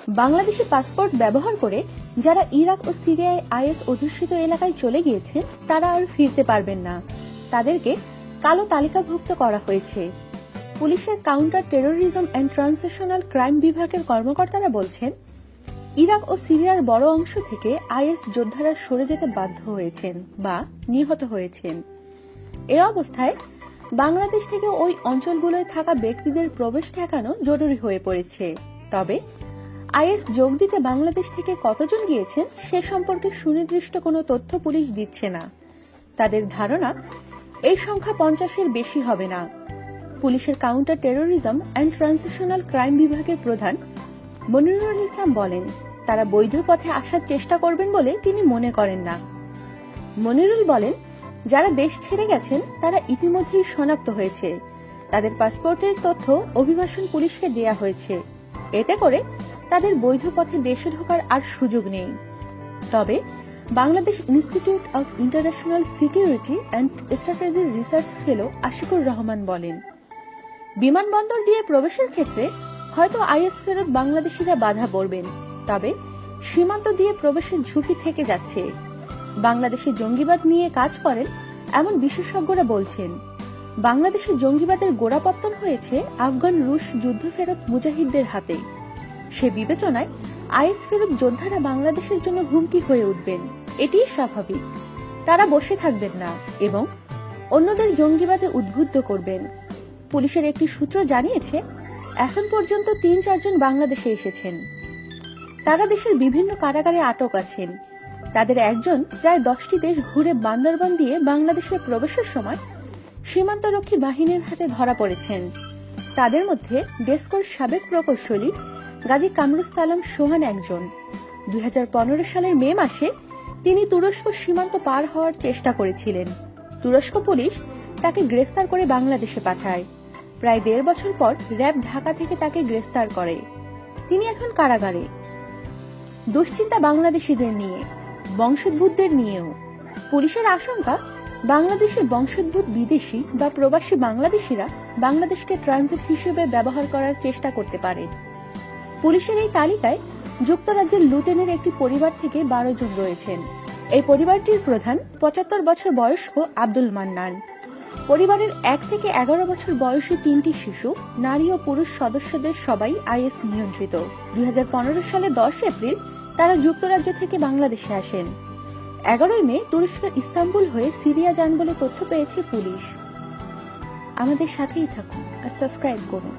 Bangladeshi passport ব্যবহার করে যারা ইরাক ও সিরিয়ায় আইএস অধ্যুষিত এলাকায় চলে গিয়েছেন তারা আর ফিরতে পারবেন না, তাদেরকে কালো তালিকাভুক্ত করা হয়েছে। পুলিশের কাউন্টার টেরোরিজম অ্যান্ড ট্রান্সনেশনাল ক্রাইম বিভাগের কর্মকর্তারা বলছেন, ইরাক ও সিরিয়ার বড় অংশ থেকে আইএস যোদ্ধারা সরে যেতে বাধ্য হয়েছেন বা নিহত হয়েছেন। এ অবস্থায় বাংলাদেশ থেকে ওই অঞ্চলগুলোয় থাকা ব্যক্তিদের প্রবেশ ঠেকানো জরুরি হয়ে পড়েছে। তবে আইএস যোগ দিতে বাংলাদেশ থেকে কতজন গিয়েছেন সে সম্পর্কে সুনির্দিষ্ট কোনো তথ্য পুলিশ দিচ্ছে না। তাদের ধারণা এই সংখ্যা 50-এর বেশি হবে না। পুলিশের কাউন্টার টেরোরিজম অ্যান্ড ট্রান্সনেশনাল ক্রাইম বিভাগের প্রধান মনিরুল ইসলাম বলেন, তারা বৈধ পথে আসার চেষ্টা করবেন বলে তিনি মনে করেন না। মনিরুল বলেন, যারা দেশ ছেড়ে গেছেন তারা ইতিমধ্যেই শনাক্ত হয়েছে, তাদের পাসপোর্টের তথ্য অভিবাসন পুলিশকে দেয়া হয়েছে, এতে করে তাদের বৈধ পথে দেশে ঢোকার আর সুযোগ নেই। তবে Bangladesh institute of international security and স্ট্র্যাটেজির রিসার্চ ফেলো আশিকুর রহমান বলেন, বিমানবন্দর দিয়ে প্রবেশের ক্ষেত্রে হয়তো আইএস ফেরত বাংলাদেশিরা বাধা পড়বেন, তবে সীমান্ত দিয়ে প্রবেশের ঝুঁকি থেকে যাচ্ছে। বাংলাদেশে জঙ্গিবাদ নিয়ে কাজ করেন এমন বিশেষজ্ঞরা বলছেন, বাংলাদেশে জঙ্গিবাদের গোড়াপত্তন হয়েছে আফগান রুশ যুদ্ধ ফেরত মুজাহিদদের হাতে। সে বিবেচনায় আইএস ফেরত যোদ্ধারা বাংলাদেশের জন্য হুমকি হয়ে উঠবেন, এটিই স্বাভাবিক। তারা বসে থাকবেন না এবং অন্যদের জঙ্গিবাদে উদ্বুদ্ধ করবেন। পুলিশের একটি সূত্র জানিয়েছে, এখন পর্যন্ত 3-4 জন বাংলাদেশে এসেছেন। তারা দেশের বিভিন্ন কারাগারে আটক আছেন। তাদের একজন প্রায় 10টি দেশ ঘুরে বান্দরবান দিয়ে বাংলাদেশে প্রবেশের সময় সীমান্তরক্ষী বাহিনীর হাতে ধরা পড়েছেন। তাদের মধ্যে ডেস্কোর সাবেক প্রকৌশলী গাজী কামরুসালাম সোহান একজন। 2015 সালের মে মাসে তিনি তুরস্ক সীমান্ত পার হওয়ার চেষ্টা করেছিলেন। তুরস্ক পুলিশ তাকে গ্রেফতার করে বাংলাদেশে পাঠায়। প্রায় 1.5 বছর পর র্যাব ঢাকা থেকে তাকে গ্রেফতার করে। তিনি এখন কারাগারে। দুশ্চিন্তা বাংলাদেশিদের নিয়ে, বংশোদ্ভূতদের নিয়েও। পুলিশের আশঙ্কা, বাংলাদেশে বংশোদ্ভূত বিদেশি বা প্রবাসী বাংলাদেশিরা বাংলাদেশকে ট্রানজিট হিসেবে ব্যবহার করার চেষ্টা করতে পারে। পুলিশের এই তালিকায় যুক্তরাজ্যের লুটেনের একটি পরিবার থেকে 12 জন রয়েছেন। এই পরিবারটির প্রধান 75 বছর বয়স্ক আব্দুল মান্নান। পরিবারের 1 থেকে 11 বছর বয়সী 3টি শিশু, নারী ও পুরুষ সদস্যদের সবাই আইএস নিয়ন্ত্রিত। 2015 সালে 10 এপ্রিল তারা যুক্তরাজ্য থেকে বাংলাদেশে আসেন। 11 মে তুরস্কের ইস্তাম্বুল হয়ে সিরিয়া যান বলে তথ্য পেয়েছে পুলিশ। আমাদের সাথেই থাকুন আর সাবস্ক্রাইব করুন।